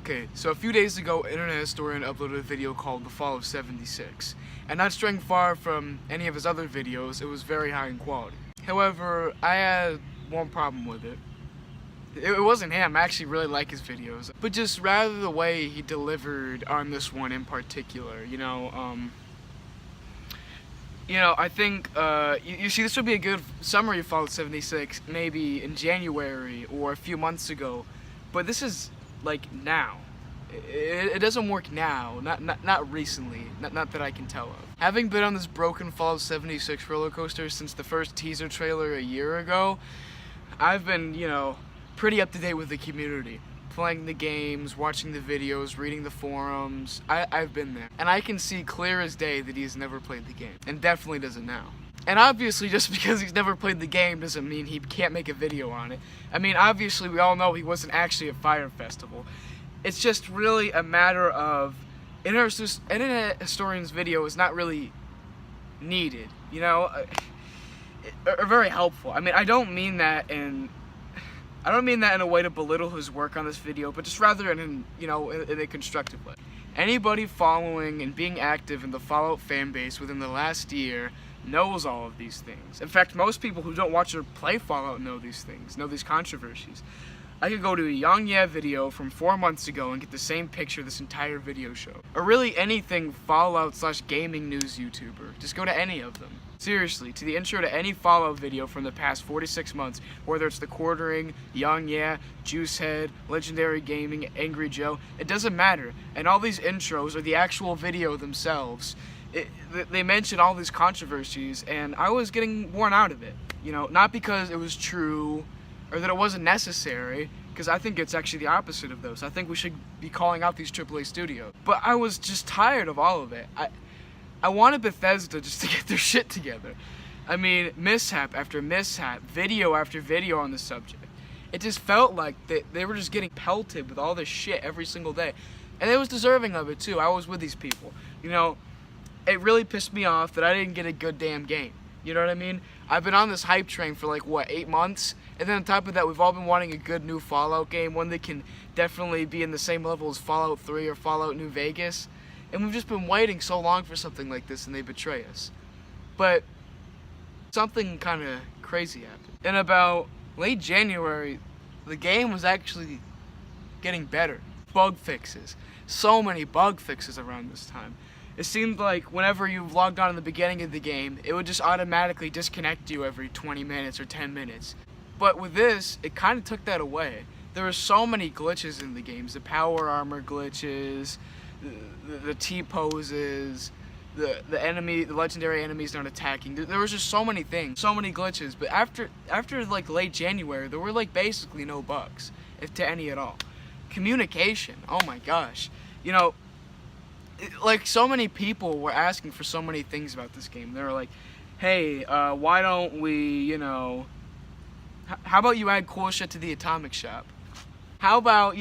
Okay, so a few days ago, internet historian uploaded a video called The Fall of 76, and not straying far from any of his other videos, it was very high in quality. However, I had one problem with it. It wasn't him, I actually really like his videos, but just rather the way he delivered on this one in particular, I think, you see, this would be a good summary of Fallout 76, maybe in January or a few months ago, but this is, like, now. It doesn't work now, not recently, not that I can tell of. Having been on this broken Fallout 76 roller coaster since the first teaser trailer a year ago, I've been, pretty up to date with the community. Playing the games, watching the videos, reading the forums. I've been there. And I can see clear as day that he's never played the game. And definitely doesn't now. And obviously just because he's never played the game doesn't mean he can't make a video on it. I mean, obviously we all know he wasn't actually at Fire Festival. It's just really a matter of internet historian's video is not really needed, or very helpful. I mean, I don't mean that in a way to belittle his work on this video, but just rather in a constructive way. Anybody following and being active in the Fallout fan base within the last year knows all of these things. In fact, most people who don't watch or play Fallout know these things, know these controversies. I could go to a Young Yeah video from 4 months ago and get the same picture this entire video show. Or really anything Fallout/gaming news YouTuber. Just go to any of them. Seriously, to the intro to any Fallout video from the past 46 months, whether it's The Quartering, Young Yeah, Juicehead, Legendary Gaming, Angry Joe, it doesn't matter. And all these intros are the actual video themselves. They mention all these controversies, and I was getting worn out of it. Not because it was true or that it wasn't necessary, because I think it's actually the opposite of those. I think we should be calling out these AAA studios. But I was just tired of all of it. I wanted Bethesda just to get their shit together. I mean, mishap after mishap, video after video on the subject. It just felt like they were just getting pelted with all this shit every single day. And it was deserving of it too. I was with these people. It really pissed me off that I didn't get a good damn game. You know what I mean? I've been on this hype train for 8 months? And then on top of that, we've all been wanting a good new Fallout game, one that can definitely be in the same level as Fallout 3 or Fallout New Vegas. And we've just been waiting so long for something like this, and they betray us. But something kind of crazy happened. In about late January, the game was actually getting better. Bug fixes. So many bug fixes around this time. It seemed like whenever you logged on in the beginning of the game, it would just automatically disconnect you every 20 minutes or 10 minutes. But with this, it kind of took that away. There were so many glitches in the games. The power armor glitches, the T-poses, the legendary enemies not attacking. There was just so many things, so many glitches. But after late January, there were basically no bugs, if to any at all. Communication, oh my gosh. So many people were asking for so many things about this game. They were like, hey, why don't we, how about you add cool shit to the Atomic Shop? How about,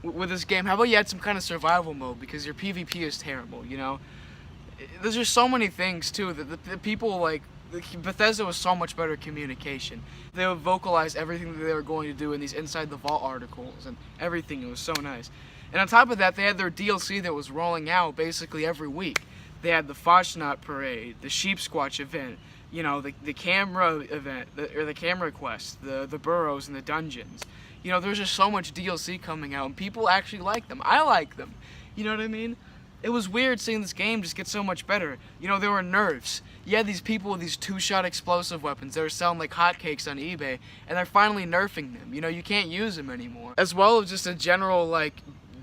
with this game, how about you add some kind of survival mode because your PvP is terrible, There's just so many things, too, that the people, Bethesda was so much better at communication. They would vocalize everything that they were going to do in these Inside the Vault articles and everything. It was so nice. And on top of that, they had their DLC that was rolling out basically every week. They had the Foshnot Parade, the Sheep Squatch event, the camera event, or the camera quest, the burrows and the dungeons. There's just so much DLC coming out, and people actually like them. I like them. You know what I mean? It was weird seeing this game just get so much better. There were nerfs. You had these people with these 2-shot explosive weapons that are selling like hotcakes on eBay, and they're finally nerfing them. You can't use them anymore. As well as just a general,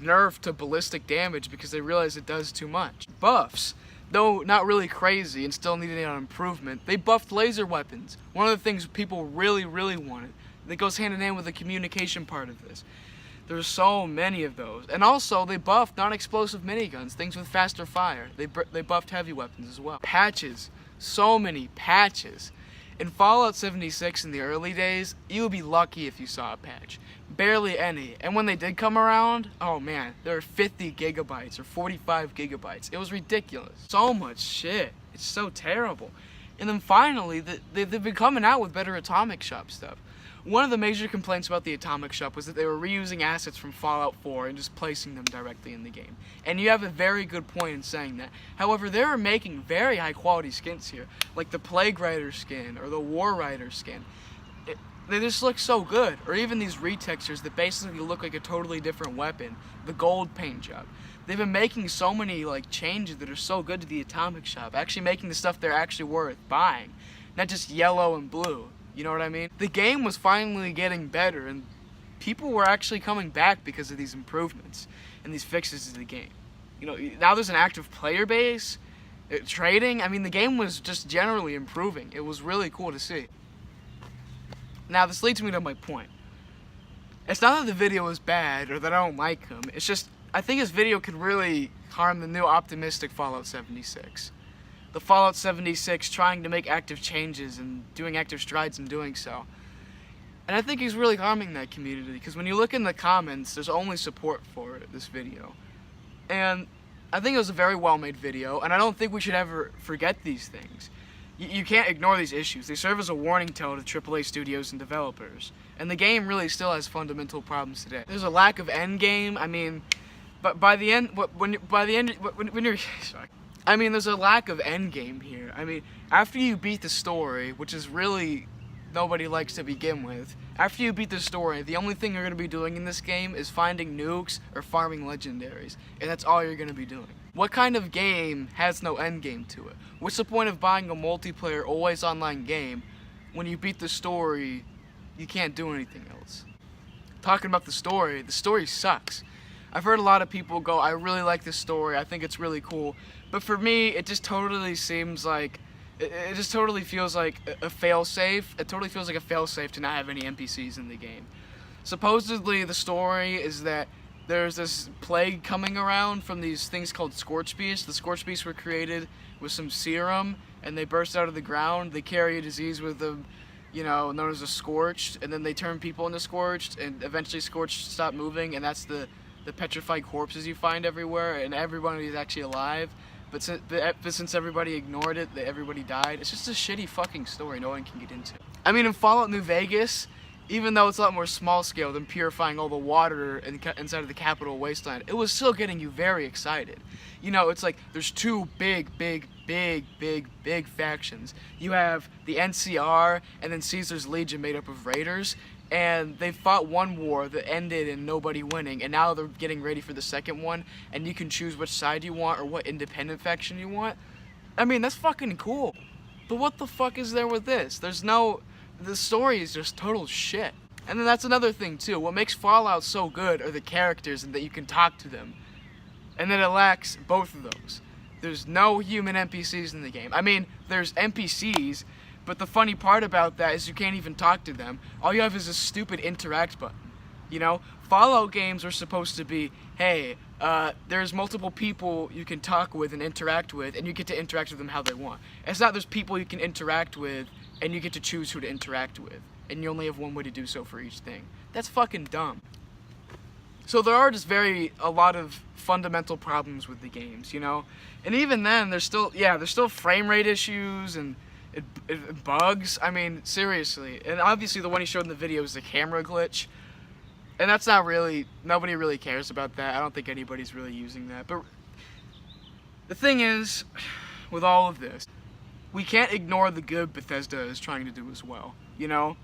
nerf to ballistic damage because they realize it does too much. Buffs. Though not really crazy and still needing an improvement, they buffed laser weapons. One of the things people really, really wanted. That goes hand in hand with the communication part of this. There's so many of those. And also, they buffed non-explosive miniguns, things with faster fire. They buffed heavy weapons as well. Patches. So many patches. In Fallout 76 in the early days, you would be lucky if you saw a patch. Barely any. And when they did come around, oh man, there were 50 gigabytes or 45 gigabytes. It was ridiculous. So much shit. It's so terrible. And then finally, they've been coming out with better Atomic Shop stuff. one of the major complaints about the Atomic Shop was that they were reusing assets from Fallout 4 and just placing them directly in the game. And you have a very good point in saying that. However, they were making very high quality skins here, like the Plague Rider skin or the War Rider skin. They just look so good. Or even these retextures that basically look like a totally different weapon, the gold paint job. They've been making so many changes that are so good to the Atomic Shop, actually making the stuff they're actually worth buying, not just yellow and blue. You know what I mean? The game was finally getting better, and people were actually coming back because of these improvements and these fixes to the game. You know, now there's an active player base, trading. I mean, the game was just generally improving. It was really cool to see. Now, this leads me to my point. It's not that the video is bad or that I don't like him. It's just, I think his video could really harm the new optimistic Fallout 76. The Fallout 76 trying to make active changes and doing active strides in doing so. And I think he's really harming that community, because when you look in the comments, there's only support for this video. And I think it was a very well-made video, and I don't think we should ever forget these things. You can't ignore these issues. They serve as a warning tale to AAA studios and developers. And the game really still has fundamental problems today. There's a lack of endgame. I mean, but by the end, when you're sorry. I mean, there's a lack of endgame here. I mean, after you beat the story, which is really nobody likes to begin with, after you beat the story, the only thing you're going to be doing in this game is finding nukes or farming legendaries, and that's all you're going to be doing. What kind of game has no endgame to it? What's the point of buying a multiplayer, always online game when you beat the story, you can't do anything else? Talking about the story sucks. I've heard a lot of people go, I really like this story, I think it's really cool, but for me, it just totally seems like, it just totally feels like a fail-safe. It totally feels like a fail-safe to not have any NPCs in the game. Supposedly, the story is that there's this plague coming around from these things called Scorch Beasts. The Scorch Beasts were created with some serum, and they burst out of the ground. They carry a disease with them, you know, known as a Scorched, and then they turn people into Scorched, and eventually Scorched stop moving, and that's the petrified corpses you find everywhere, and everybody is actually alive. But since everybody ignored it, everybody died. It's just a shitty fucking story no one can get into. I mean, in Fallout New Vegas, even though it's a lot more small scale than purifying all the water inside of the Capital Wasteland, it was still getting you very excited. You know, it's like there's two big factions. You have the NCR and then Caesar's Legion made up of raiders. And they fought one war that ended in nobody winning, and now they're getting ready for the second one, and you can choose which side you want or what independent faction you want. I mean, that's fucking cool. But what the fuck is there with this? The story is just total shit. And then that's another thing too. What makes Fallout so good are the characters and that you can talk to them. And then it lacks both of those. There's no human NPCs in the game. I mean, there's NPCs, but the funny part about that is you can't even talk to them. All you have is a stupid interact button. You know, Fallout games are supposed to be, hey, there's multiple people you can talk with and interact with, and you get to interact with them how they want. It's not there's people you can interact with, and you get to choose who to interact with, and you only have one way to do so for each thing. That's fucking dumb. So there are just a lot of fundamental problems with the games, you know? And even then, there's still frame rate issues and it bugs. I mean, seriously. And obviously the one he showed in the video is the camera glitch. And that's not really, nobody really cares about that. I don't think anybody's really using that. But the thing is, with all of this, we can't ignore the good Bethesda is trying to do as well, you know?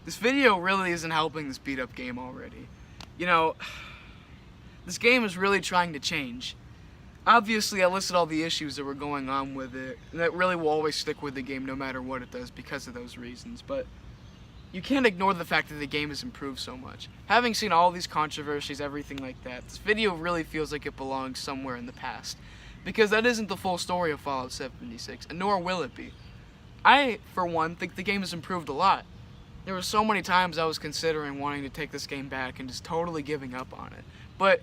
This video really isn't helping this beat up game already. You know, this game is really trying to change. Obviously, I listed all the issues that were going on with it, and that really will always stick with the game no matter what it does because of those reasons, but you can't ignore the fact that the game has improved so much. Having seen all these controversies, everything like that, this video really feels like it belongs somewhere in the past, because that isn't the full story of Fallout 76, and nor will it be. I, for one, think the game has improved a lot. There were so many times I was considering wanting to take this game back and just totally giving up on it, but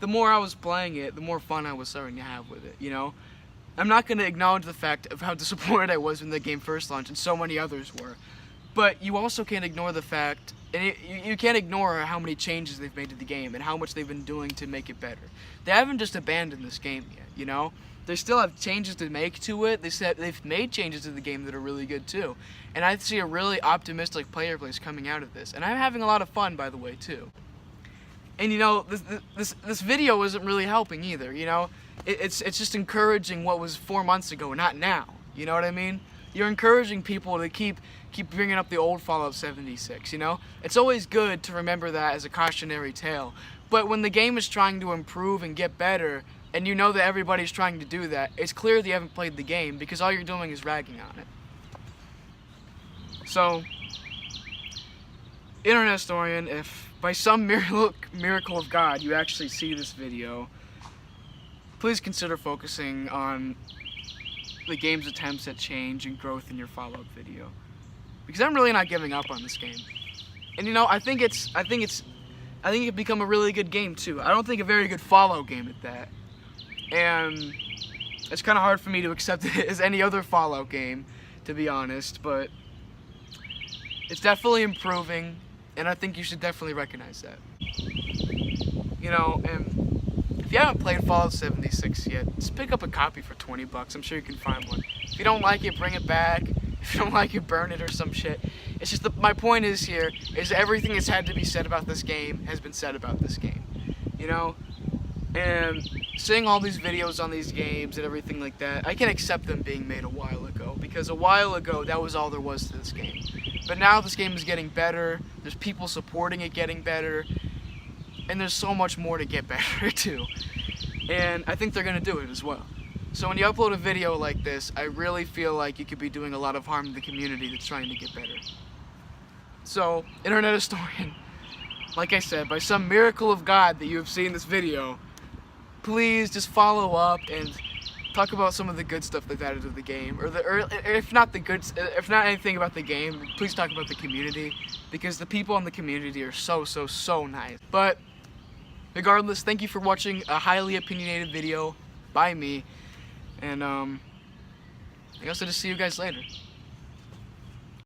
the more I was playing it, the more fun I was starting to have with it, you know? I'm not going to acknowledge the fact of how disappointed I was when the game first launched, and so many others were. But you also can't ignore the fact And you can't ignore how many changes they've made to the game and how much they've been doing to make it better. They haven't just abandoned this game yet, you know? They still have changes to make to it. They've made changes to the game that are really good too. And I see a really optimistic player base coming out of this. And I'm having a lot of fun, by the way, too. And you know, this video isn't really helping either, you know? It's just encouraging what was 4 months ago, not now. You know what I mean? You're encouraging people to keep bringing up the old Fallout 76, you know? It's always good to remember that as a cautionary tale. But when the game is trying to improve and get better, and you know that everybody's trying to do that, it's clear that you haven't played the game because all you're doing is ragging on it. So, Internet Historian, if by some miracle of God you actually see this video, please consider focusing on the game's attempts at change and growth in your Fallout video. Because I'm really not giving up on this game. And you know, I think it become a really good game too. I don't think a very good Fallout game at that. And it's kind of hard for me to accept it as any other Fallout game, to be honest, but it's definitely improving, and I think you should definitely recognize that. You know, and if you haven't played Fallout 76 yet, just pick up a copy for 20 bucks. I'm sure you can find one. If you don't like it, bring it back. If you don't like it, burn it or some shit. It's just my point is here is everything that's had to be said about this game has been said about this game. You know? And seeing all these videos on these games and everything like that, I can accept them being made a while ago, because a while ago that was all there was to this game. But now this game is getting better, there's people supporting it getting better, and there's so much more to get better too. And I think they're gonna do it as well. So when you upload a video like this, I really feel like you could be doing a lot of harm to the community that's trying to get better. So, Internet Historian, like I said, by some miracle of God that you have seen this video, please just follow up and talk about some of the good stuff they've added to the game, or if not anything about the game, please talk about the community, because the people in the community are so nice. But regardless, thank you for watching a highly opinionated video by me, and I guess I'll just see you guys later.